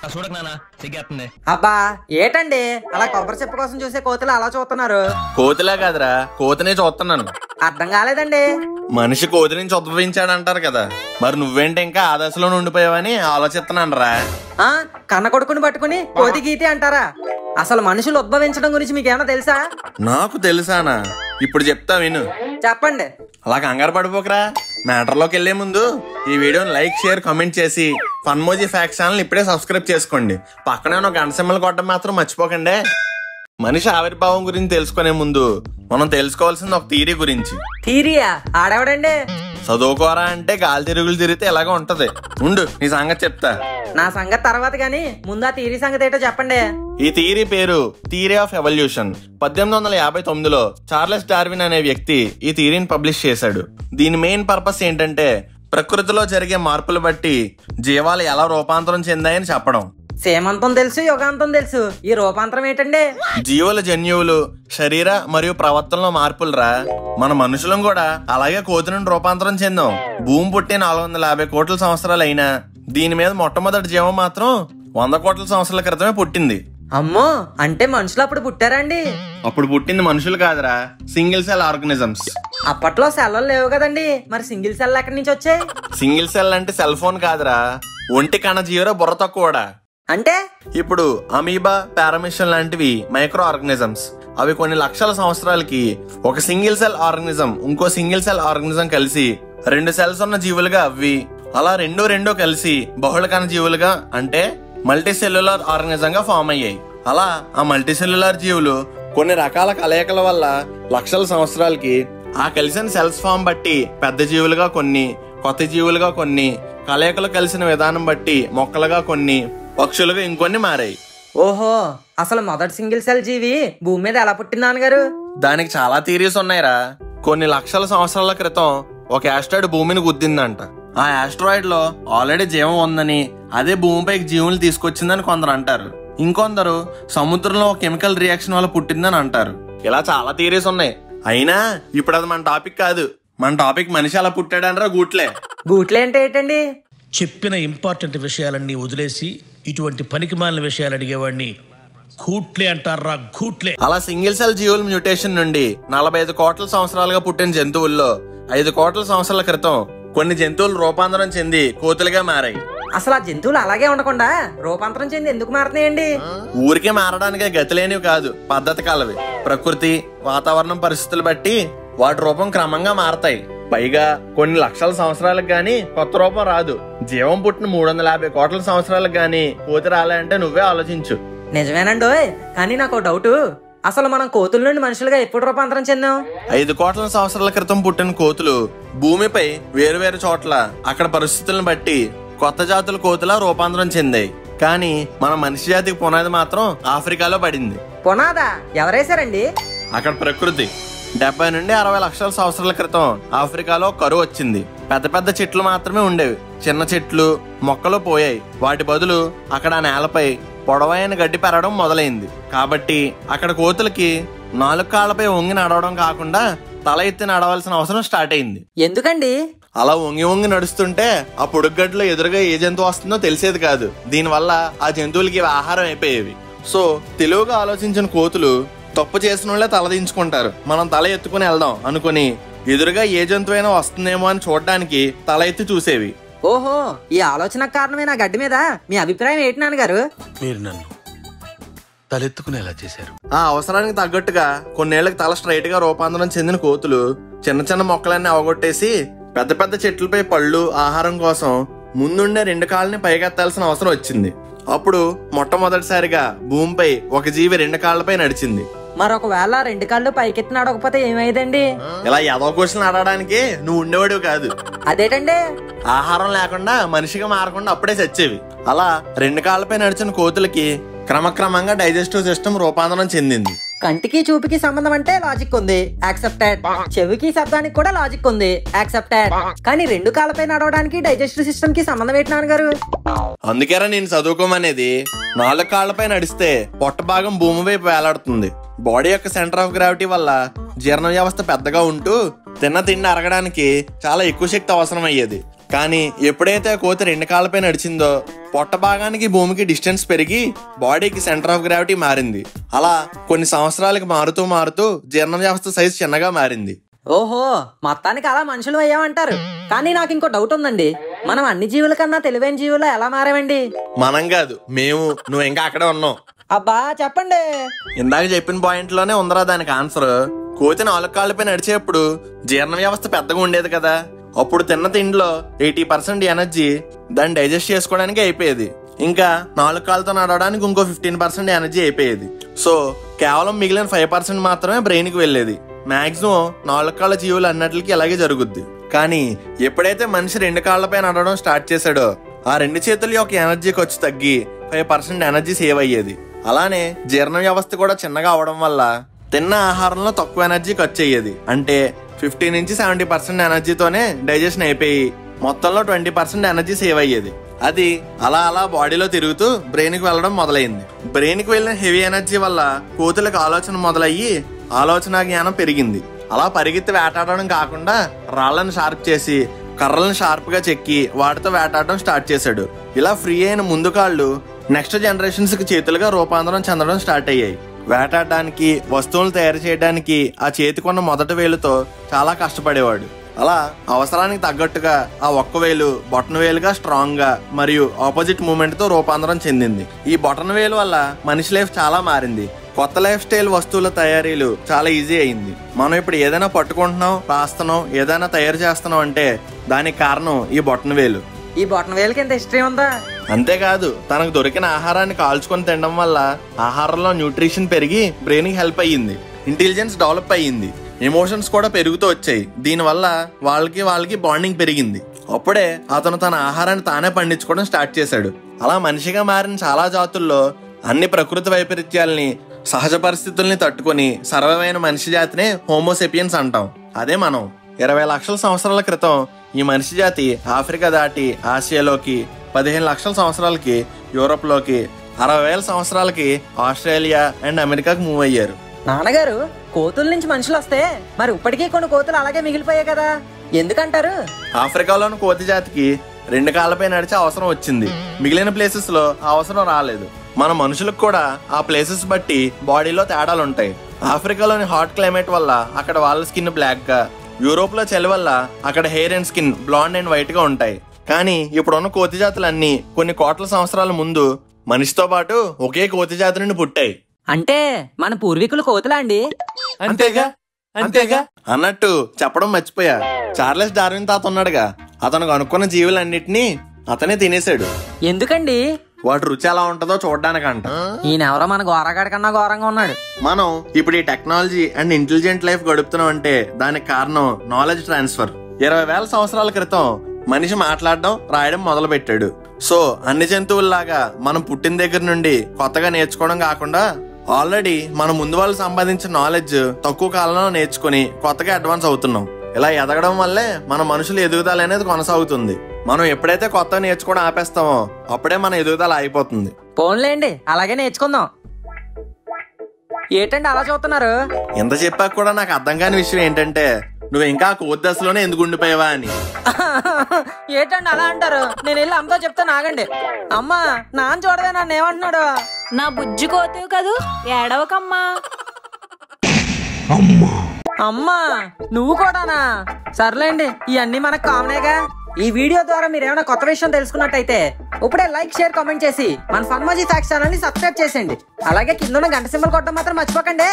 చూడక నాన్న సిగ్గేస్తుంది. అబ్బా ఏటండి అలా కొబ్బరి చెప్పు కోసం చూసే కోతులు అలా చూస్తున్నారు? కోతిలా కాదురా, కోతినే చూస్తున్నాను. అర్థం కాలేదండి. మనిషి కోతి నుంచి ఉద్భవించాడు అంటారు కదా, మరి నువ్వేంటి ఇంకా ఆ దశలో ఉండిపోయావని ఆలోచిస్తున్నాను రా. కన్న కొడుకుని పట్టుకుని కోతి గీతి అంటారా? అసలు మనుషులు ఉద్భవించడం గురించి మీకేమన్నా తెలుసా? నాకు తెలుసానా, ఇప్పుడు చెప్తా విను. చెప్పండి. అలా కంగారు పడిపోకరా. మ్యాటర్లోకి వెళ్లే ముందు ఈ వీడియోని లైక్, షేర్, కామెంట్ చేసి ఫన్మోజీ ఫ్యాక్స్ ఛానల్ ఇప్పుడే సబ్స్క్రైబ్ చేసుకోండి. పక్కనే ఒక గంట సింబల్ కొట్టడం మాత్రం మర్చిపోకండి. మనిషి ఆవిర్భావం గురించి తెలుసుకునే ముందు మనం తెలుసుకోవాల్సింది ఒక థియరీ గురించి. థియరీయా? ఆడేవాడండి? చదువుకోరా అంటే గాలి తిరుగులు తిరిగితే ఎలాగో ఉంటది. ఉండు నీ సంగతి చెప్తా. నా సంగతి తర్వాత గాని ముందు ఆ థియరీ సంగతి ఏంటో చెప్పండి. ఈ థియరీ పేరు థియరీ ఆఫ్ ఎవల్యూషన్. 1859లో చార్లెస్ డార్విన్ అనే వ్యక్తి ఈ థియరీని పబ్లిష్ చేశాడు. దీని మెయిన్ పర్పస్ ఏంటంటే ప్రకృతిలో జరిగే మార్పులు బట్టి జీవాలు ఎలా రూపాంతరం చెందాయని చెప్పడం. సేమంతం తెలుసు, యుగాంతం తెలుసు, ఈ రూపాంతరం ఏంటండి? జీవుల జన్యువులు, శరీర మరియు ప్రవర్తనలో మార్పులు రా. మన మనుషులం కూడా అలాగే కోతి నుండి రూపాంతరం చెందాం. భూమి పుట్టి 450 కోట్ల సంవత్సరాలు అయినా దీని మీద మొట్టమొదటి జీవం మాత్రం 100 కోట్ల సంవత్సరాల క్రితమే పుట్టింది. అమ్మో, అంటే మనుషులు అప్పుడు పుట్టారండి? అప్పుడు పుట్టింది మనుషులు కాదురా, సింగిల్ సెల్ ఆర్గనిజమ్స్. అప్పట్లో సెల్లు లేవు కదండి, మరి సింగిల్ సెల్ ఎక్కడి నుంచి వచ్చాయి? సింగిల్ సెల్ అంటే సెల్ ఫోన్ కాదురా, ఒంటి కణ జీవరా, బుర్ర తక్కువడా. అంటే ఇప్పుడు అమీబా, పారామిషన్ లాంటివి మైక్రో ఆర్గనిజమ్స్. అవి కొన్ని లక్షల సంవత్సరాలకి ఒక సింగిల్ సెల్ ఆర్గనిజం ఇంకో సింగిల్ సెల్ ఆర్గనిజం కలిసి 2 సెల్స్ ఉన్న జీవులుగా అవి అలా రెండు కలిసి బహుళ కణ జీవులుగా అంటే మల్టీ సెల్యులర్ ఆర్గనిజం గా ఫామ్ అయ్యాయి. అలా ఆ మల్టీ సెల్యులర్ జీవులు కొన్ని రకాల కలయికల వల్ల లక్షల సంవత్సరాలకి ఆ కలిసిన సెల్స్ ఫామ్ బట్టి పెద్ద జీవులుగా కొన్ని, కొత్త జీవులుగా కొన్ని, కలయికలు కలిసిన విధానం బట్టి మొక్కలుగా కొన్ని, పక్షులుగా ఇంకొన్ని మారాయి. ఓహో, అసలు మొదటి సింగిల్ సెల్ జీవి భూమి మీద ఎలా పుట్టింది నాన్నగారు? దానికి చాలా థియరీస్ ఉన్నాయిరా. కొన్ని లక్షల సంవత్సరాల క్రితం ఒక ఆస్ట్రాయిడ్ భూమిని గుద్దిందంట. ఆ ఆస్ట్రాయిడ్ లో ఆల్రెడీ జీవం ఉందని, అదే భూమిపైకి జీవులు తీసుకొచ్చిందని కొందరు అంటారు. ఇంకొందరు సముద్రంలో కెమికల్ రియాక్షన్ వల్ల పుట్టిందని అంటారు. ఇలా చాలా థియరీస్ ఉన్నాయి. అయినా ఇప్పుడు అది మన టాపిక్ కాదు. మన టాపిక్ మనిషి అలా పుట్టాడనరా గూట్లే. గూట్లే అంటే ఏంటండి? చెప్పిన ఇంపార్టెంట్ విషయాలన్నీ వదిలేసి ఇటువంటి పనికిమాలిన విషయాలు అడిగేవాడిని గూట్లే అంటారా, గూట్లే. అలా సింగిల్ సెల్ జీవుల మ్యూటేషన్ నుండి 45 కోట్ల సంవత్సరాలుగా పుట్టిన జంతువుల్లో 5 కోట్ల సంవత్సరాల క్రితం కొన్ని జంతువులు రూపాంతరం చెంది కోతులుగా మారాయి. అసలు ఆ జంతువులు అలాగే ఉండకుండా రూపాంతరం చెంది ఎందుకు మారుతున్నాయండి? ఊరికే మారడానికే గతిలేనివి కాదు, పద్ధతి కలవి. ప్రకృతి, వాతావరణం పరిస్థితులు బట్టి వాటి రూపం క్రమంగా మారతాయి. పైగా కొన్ని లక్షల సంవత్సరాలకు గాని కొత్త రూపం రాదు. జీవం పుట్టిన 350 కోట్ల సంవత్సరాలకు గాని కోతి రాలంటే నువ్వే ఆలోచించు. నిజమేనండో, కానీ నాకు డౌట్. అసలు మనం కోతుల నుండి మనుషులుగా ఎప్పుడు రూపాంతరం చెందాం? 5 కోట్ల సంవత్సరాల క్రితం పుట్టిన కోతులు భూమిపై వేరు చోట్ల అక్కడ పరిస్థితులను బట్టి కొత్త జాతుల కోతులా రూపాంతరం చెందాయి. కానీ మన మనిషి జాతికి పునాది మాత్రం ఆఫ్రికాలో పడింది. పునాదా? ఎవరేశారండి? అక్కడ ప్రకృతి 70 నుండి 60 లక్షల సంవత్సరాల క్రితం ఆఫ్రికాలో కరువు వచ్చింది. పెద్ద చెట్లు మాత్రమే ఉండేవి. చిన్న చెట్లు, మొక్కలు పోయాయి. వాటి బదులు అక్కడ నేలపై పొడవైన గడ్డి పెరగడం మొదలైంది. కాబట్టి అక్కడ కోతులకి 4 కాళ్లపై వంగి నడవడం కాకుండా తల ఎత్తి నడవాల్సిన అవసరం స్టార్ట్ అయింది. ఎందుకండి? అలా వంగి నడుస్తుంటే ఆ పొడుగడ్డలో ఎదురుగా ఏ జంతువు వస్తుందో తెలిసేది కాదు. దీనివల్ల ఆ జంతువులకి ఆహారం అయిపోయేవి. సో తెలివిగా ఆలోచించిన కోతులు తప్పు చేసిన వాళ్ళే తలదించుకుంటారు. మనం తల ఎత్తుకుని వెళ్దాం అనుకుని ఎదురుగా ఏ జంతువైనా వస్తుందేమో అని చూడడానికి తల ఎత్తి చూసేవి. ఓహో, ఈ ఆలోచన కారణమైన గడ్డి మీద మీ అభిప్రాయం ఏంటి నాన్నగారు? మీరు నన్ను తలెత్తుకునేలా చేశారు. ఆ అవసరానికి తగ్గట్టుగా కొన్నేళ్లకు తల స్ట్రైట్ గా రూపాంతరం చెందిన కోతులు చిన్న మొక్కలన్నీ అవగొట్టేసి పెద్ద చెట్లపై పళ్ళు, ఆహారం కోసం ముందుండే 2 కాళ్ళని పైకెత్తాల్సిన అవసరం వచ్చింది. అప్పుడు మొట్టమొదటిసారిగా భూమిపై ఒక జీవి 2 కాళ్లపై నడిచింది. మరొకవేళ 2 కాళ్ళు పైకెత్తి నడవకపోతే ఏమైందండి? ఇలా ఏదో క్వశ్చన్ అడగడానికి నువ్వు ఉండేవాడివి కాదు. అదేటండి? ఆహారం లేకుండా మనిషిగా మారకుండా అప్పుడే చచ్చేవి. అలా 2 కాళ్ళపై నడిచిన కోతులకి క్రమక్రమంగా డైజెస్టివ్ సిస్టమ్ రూపాంతరం చెందింది. కంటికి చూపుకి సంబంధం అంటే లాజిక్ ఉంది, యాక్సెప్టెడ్. చెవికి శబ్దానికి కూడా లాజిక్ ఉంది, యాక్సెప్టెడ్. కానీ 2 కాళ్ళపై నడవడానికి డైజెస్టివ్ సిస్టమ్ కి సంబంధం ఏంటి నాన్నగారు? అందుకేరా నేను చదువుకోమనేది. 4 కాళ్లపై నడిస్తే పొట్ట భాగం భూమి వైపు వేలాడుతుంది. బాడీ యొక్క సెంటర్ ఆఫ్ గ్రావిటీ వల్ల జీర్ణ వ్యవస్థ పెద్దగా ఉంటూ తిన్న తిండి అరగడానికి చాలా ఎక్కువ శక్తి అవసరం అయ్యేది. కానీ ఎప్పుడైతే కోతి 2 కాళ్ళపై నడిచిందో పొట్ట భాగానికి భూమికి డిస్టెన్స్ పెరిగి బాడీకి సెంటర్ ఆఫ్ గ్రావిటీ మారింది. అలా కొన్ని సంవత్సరాలకి మారుతూ జీర్ణ వ్యవస్థ సైజ్ చిన్నగా మారింది. ఓహో, మొత్తానికి అలా మనుషులు అయ్యామంటారు. కానీ నాకు ఇంకో డౌట్ ఉందండి, మనం అన్ని జీవుల కన్నా తెలివైన జీవులు ఎలా మారామండి? మనం కాదు, మేము. నువ్వు ఇంకా అక్కడే ఉన్నావు. అబ్బా చెప్పండి. ఇందాక చెప్పిన పాయింట్ లోనే ఉందరా దానికి ఆన్సర్. కోతి 4 కాళ్ళపై నడిచేప్పుడు జీర్ణ వ్యవస్థ పెద్దగా ఉండేది కదా. అప్పుడు తిన్న తిండిలో 80% ఎనర్జీ దాన్ని డైజెస్ట్ చేసుకోవడానికి అయిపోయేది. ఇంకా 4 కాళ్ళతో నడవడానికి ఇంకో 15% ఎనర్జీ అయిపోయేది. సో కేవలం మిగిలిన 5% మాత్రమే బ్రెయిన్ కి వెళ్ళేది. మాక్సిమం 4 కాళ్ళ జీవులు అన్నట్లకి ఇలాగే జరుగుద్ది. కానీ ఎప్పుడైతే మనిషి 2 కాళ్ళపై నడవడం స్టార్ట్ చేశాడో ఆ 2 చేతుల యొక్క ఎనర్జీ ఖర్చు తగ్గి 5% ఎనర్జీ సేవ్ అయ్యేది. అలానే జీర్ణ వ్యవస్థ కూడా చిన్నగా అవడం వల్ల తిన్న ఆహారంలో తక్కువ ఎనర్జీ ఖర్చు అయ్యేది. అంటే 50 నుంచి 70% ఎనర్జీతోనే డైజెషన్ అయిపోయి మొత్తంలో 20% ఎనర్జీ సేవ్ అయ్యేది. అది అలా అలా బాడీలో తిరుగుతూ బ్రెయిన్ కి వెళ్ళడం మొదలైంది. బ్రెయిన్ కి వెళ్ళిన హెవీ ఎనర్జీ వల్ల కోతులకు ఆలోచన మొదలయ్యి ఆలోచన జ్ఞానం పెరిగింది. అలా పరిగెత్తి వేటాడడం కాకుండా రాళ్లను షార్ప్ చేసి కర్రలను షార్ప్ గా చెక్కి వాటితో వేటాడడం స్టార్ట్ చేశాడు. ఇలా ఫ్రీ అయిన ముందు కాళ్ళు నెక్స్ట్ జనరేషన్స్ కి చేతులుగా రూపాంతరం చెందడం స్టార్ట్ అయ్యాయి. వేటాడడానికి, వస్తువులు తయారు చేయడానికి ఆ చేతికున్న మొదటి వేలుతో చాలా కష్టపడేవాడు. అలా అవసరానికి తగ్గట్టుగా ఆ ఒక్క వేలు బొటన వేలుగా స్ట్రాంగ్ గా మరియు ఆపోజిట్ మూమెంట్ తో రూపాంతరం చెందింది. ఈ బొటన వేలు వల్ల మనిషి లైఫ్ చాలా మారింది. కొత్త లైఫ్ స్టైల్ వస్తువుల తయారీలు చాలా ఈజీ అయింది. మనం ఇప్పుడు ఏదైనా పట్టుకుంటున్నాం, రాస్తున్నాం, ఏదైనా తయారు చేస్తున్నాం అంటే దానికి కారణం ఈ బొటన వేలు. ఈ బొటన వేలుకి ఎంత హిస్టరీ ఉందా? అంతేకాదు, తనకు దొరికిన ఆహారాన్ని కాల్చుకొని తినడం వల్ల ఆహారంలో న్యూట్రిషన్ పెరిగి బ్రెయిన్ కి హెల్ప్ అయ్యింది. ఇంటెలిజెన్స్ డెవలప్ అయ్యింది. ఎమోషన్స్ కూడా పెరుగుతూ వచ్చాయి. దీనివల్ల వాళ్ళకి బాండింగ్ పెరిగింది. అప్పుడే అతను తన ఆహారాన్ని తానే పండించుకోవడం స్టార్ట్ చేశాడు. అలా మనిషిగా మారిన చాలా జాతుల్లో అన్ని ప్రకృతి వైపరీత్యాలని, సహజ పరిస్థితుల్ని తట్టుకొని సర్వైన మనిషి జాతినే హోమోసెపియన్స్ అంటాం. అదే మనం. 20 లక్షల సంవత్సరాల క్రితం ఈ మనిషి జాతి ఆఫ్రికా దాటి ఆసియాలోకి, 15 లక్షల సంవత్సరాలకి యూరోప్ లోకి, 60,000 సంవత్సరాలకి ఆస్ట్రేలియా అండ్ అమెరికాకి మూవ్ అయ్యారు. నాన్నగారు, కోతుల నుంచి మనుషులు వస్తే మరి ఇప్పటికీ కొన్ని కోతులు అలాగే మిగిలిపోయాయి కదా, ఎందుకంటారు? ఆఫ్రికాలోని కోతి జాతికి 2 కాళ్ళపై నడిచే అవసరం వచ్చింది. మిగిలిన ప్లేసెస్ లో ఆ అవసరం రాలేదు. మన మనుషులకు కూడా ఆ ప్లేసెస్ బట్టి బాడీలో తేడాలు ఉంటాయి. ఆఫ్రికాలోని హాట్ క్లైమేట్ వల్ల అక్కడ వాళ్ళ స్కిన్ బ్లాక్ గా, యూరోప్ లో చలి వల్ల అక్కడ hair and skin blonde and white గా ఉంటాయి. కానీ ఇప్పుడున్న కోతి జాతులన్నీ కొన్ని కోట్ల సంవత్సరాల ముందు మనిషితో పాటు ఒకే కోతి జాతి నుండి పుట్టాయి. అంటే మన పూర్వీకులు కోతులా అండి? అంతేగా అన్నట్టు చెప్పడం మర్చిపోయా. చార్లెస్ డార్విన్ తాత ఉన్నాడుగా, అతను కనుక్కున్న జీవులన్నిటినీ అతనే తినేశాడు. ఎందుకండి? వాటి రుచి ఎలా ఉంటుందో చూడడానికంట. ఈయనెవరో మన ఘోరగాడి కన్నా ఘోరంగా ఉన్నాడు. మనం ఇప్పుడు ఈ టెక్నాలజీ అండ్ ఇంటెలిజెంట్ లైఫ్ గడుపుతున్నాం అంటే దానికి కారణం నాలెడ్జ్ ట్రాన్స్ఫర్. 20,000 సంవత్సరాల క్రితం మనిషి మాట్లాడడం, రాయడం మొదలు పెట్టాడు. సో అన్ని జంతువుల్లాగా మనం పుట్టిన దగ్గర నుండి కొత్తగా నేర్చుకోవడం కాకుండా ఆల్రెడీ మన ముందు వాళ్ళు సంపాదించిన నాలెడ్జ్ తక్కువ కాలంలో నేర్చుకుని కొత్తగా అడ్వాన్స్ అవుతున్నాం. ఇలా ఎదగడం వల్లే మన మనుషుల ఎదుగుదల అనేది కొనసాగుతుంది. మనం ఎప్పుడైతే కొత్తగా నేర్చుకోవడం ఆపేస్తామో అప్పుడే మన ఎదుగుదల అయిపోతుంది. పోన్లేండి, అలాగే నేర్చుకుందాం. ఏంటండి అలా చూస్తున్నారు? ఎంత చెప్పాక కూడా నాకు అర్థం కాని విషయం ఏంటంటే నువ్వు ఇంకా కోతి దశలోనే ఎందుకు ఉండిపోయావా అని. ఏంటండి అలా అంటారు? నేను వెళ్ళి అమ్మతో చెప్తాను, ఆగండి. అమ్మా, నాన్న చూడదే నన్ను ఏమంటున్నాడు? నా బుజ్జి కోతివి కదూ, ఏడవకమ్మా. అమ్మా, నువ్వు కూడానా? సర్లేండి, ఇవన్నీ మనకు కామనేగా. ఈ వీడియో ద్వారా మీరు ఏమైనా కొత్త విషయం తెలుసుకున్నట్టయితే ఇప్పుడే లైక్, షేర్, కామెంట్ చేసి మన ఫన్మాజీ ఫ్యాక్ట్స్ ఛానల్ ని సబ్స్క్రైబ్ చేసేయండి. అలాగే కింద గంట సింబల్ కొట్టడం మాత్రం మర్చిపోకండి.